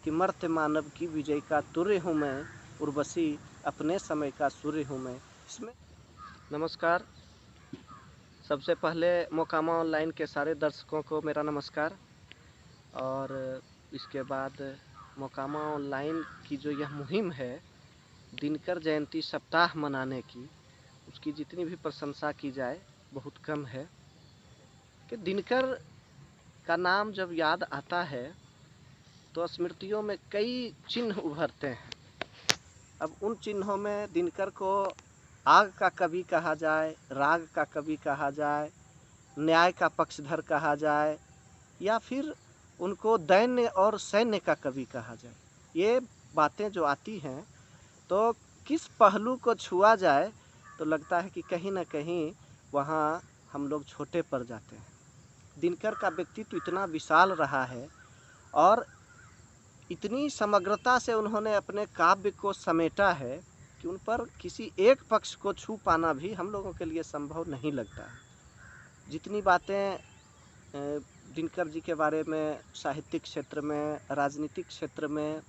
कि मर्त्य मानव की विजय का तुर्य हूँ मैं, उर्वशी अपने समय का सूर्य हूँ मैं। इसमें नमस्कार। सबसे पहले मोकामा ऑनलाइन के सारे दर्शकों को मेरा नमस्कार। और इसके बाद मोकामा ऑनलाइन की जो यह मुहिम है दिनकर जयंती सप्ताह मनाने की, उसकी जितनी भी प्रशंसा की जाए बहुत कम है। कि दिनकर का नाम जब याद आता है तो स्मृतियों में कई चिन्ह उभरते हैं। अब उन चिन्हों में दिनकर को आग का कवि कहा जाए, राग का कवि कहा जाए, न्याय का पक्षधर कहा जाए, या फिर उनको दैन्य और सैन्य का कवि कहा जाए, ये बातें जो आती हैं तो किस पहलू को छुआ जाए तो लगता है कि कहीं ना कहीं वहाँ हम लोग छोटे पड़ जाते हैं। दिनकर का व्यक्तित्व इतना विशाल रहा है और इतनी समग्रता से उन्होंने अपने काव्य को समेटा है कि उन पर किसी एक पक्ष को छू पाना भी हम लोगों के लिए संभव नहीं लगता है। जितनी बातें दिनकर जी के बारे में साहित्यिक क्षेत्र में, राजनीतिक क्षेत्र में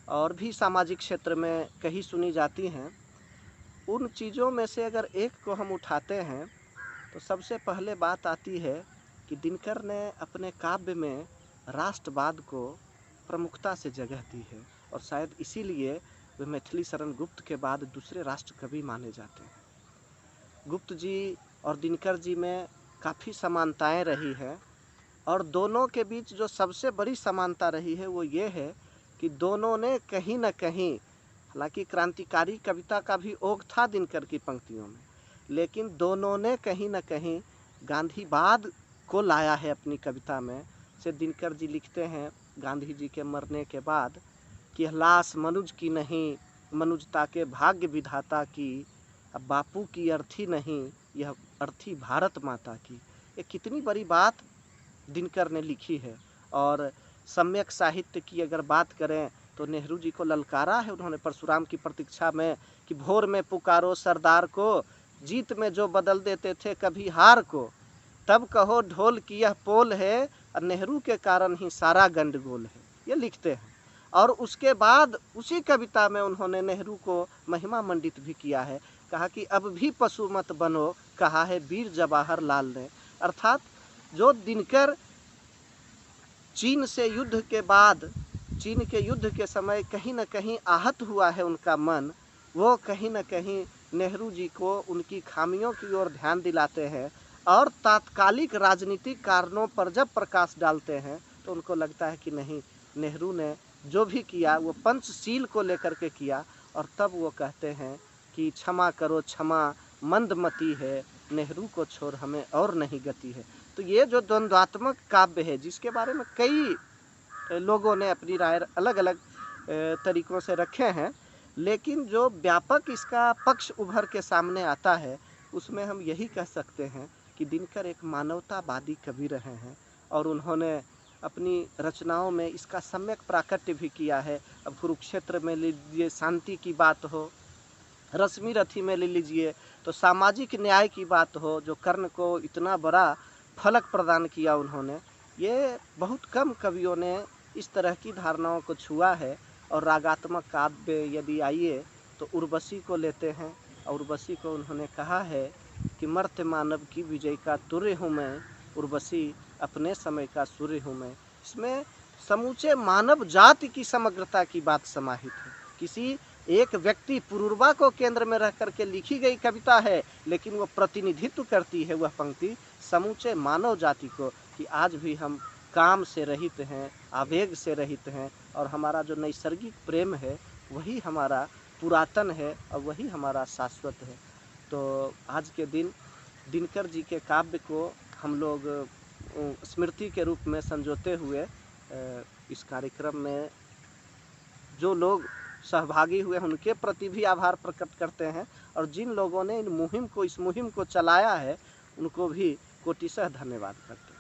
और भी सामाजिक क्षेत्र में कही सुनी जाती हैं, उन चीज़ों में से अगर एक को हम उठाते हैं तो सबसे पहले बात आती है कि दिनकर ने अपने काव्य में राष्ट्रवाद को प्रमुखता से जगह दी है और शायद इसीलिए वे मैथिली शरण गुप्त के बाद दूसरे राष्ट्र कवि माने जाते हैं। गुप्त जी और दिनकर जी में काफ़ी समानताएं रही हैं और दोनों के बीच जो सबसे बड़ी समानता रही है वो ये है कि दोनों ने कहीं न कहीं, हालांकि क्रांतिकारी कविता का भी ओघ था दिनकर की पंक्तियों में, लेकिन दोनों ने कहीं न कहीं गांधीवाद को लाया है अपनी कविता में। से दिनकर जी लिखते हैं गांधी जी के मरने के बाद कि लाश मनुज की नहीं, मनुजता के भाग्य विधाता की, अब बापू की अर्थी नहीं, यह अर्थी भारत माता की। ये कितनी बड़ी बात दिनकर ने लिखी है। और सम्यक साहित्य की अगर बात करें तो नेहरू जी को ललकारा है उन्होंने परशुराम की प्रतीक्षा में कि भोर में पुकारो सरदार को, जीत में जो बदल देते थे कभी हार को, तब कहो ढोल की यह पोल है और नेहरू के कारण ही सारा गंडगोल है। ये लिखते हैं और उसके बाद उसी कविता में उन्होंने नेहरू को महिमा मंडित भी किया है। कहा कि अब भी पशु मत बनो, कहा है वीर जवाहर लाल ने। अर्थात जो दिनकर चीन से युद्ध के बाद, चीन के युद्ध के समय कहीं न कहीं आहत हुआ है उनका मन, वो कहीं न कहीं नेहरू जी को उनकी खामियों की ओर ध्यान दिलाते हैं और तात्कालिक राजनीतिक कारणों पर जब प्रकाश डालते हैं तो उनको लगता है कि नहीं, नेहरू ने जो भी किया वो पंचशील को लेकर के किया। और तब वो कहते हैं कि क्षमा करो क्षमा मंदमती है, नेहरू को छोड़ हमें और नहीं गति है। तो ये जो द्वंद्वात्मक काव्य है जिसके बारे में कई लोगों ने अपनी राय अलग अलग तरीक़ों से रखे हैं, लेकिन जो व्यापक इसका पक्ष उभर के सामने आता है उसमें हम यही कह सकते हैं कि दिनकर एक मानवतावादी कवि रहे हैं और उन्होंने अपनी रचनाओं में इसका सम्यक प्राकट्य भी किया है। अब कुरुक्षेत्र में ले लीजिए शांति की बात हो, रश्मि रथी में ले लीजिए तो सामाजिक न्याय की बात हो, जो कर्ण को इतना बड़ा फलक प्रदान किया उन्होंने, ये बहुत कम कवियों ने इस तरह की धारणाओं को छुआ है। और रागात्मक काव्य यदि आइए तो उर्वशी को लेते हैं और उर्वशी को उन्होंने कहा है कि मर्त्य मानव की विजय का तुर्य हूँ मैं, उर्वशी अपने समय का सूर्य हूँ मैं। इसमें समूचे मानव जाति की समग्रता की बात समाहित है। किसी एक व्यक्ति पुरूरवा को केंद्र में रख करके लिखी गई कविता है, लेकिन वो प्रतिनिधित्व करती है वह पंक्ति समूचे मानव जाति को, कि आज भी हम काम से रहित हैं, आवेग से रहित हैं और हमारा जो नैसर्गिक प्रेम है वही हमारा पुरातन है और वही हमारा शाश्वत है। तो आज के दिन दिनकर जी के काव्य को हम लोग स्मृति के रूप में संजोते हुए इस कार्यक्रम में जो लोग सहभागी हुए उनके प्रति भी आभार प्रकट करते हैं और जिन लोगों ने इस मुहिम को चलाया है उनको भी कोटिशः धन्यवाद करते हैं।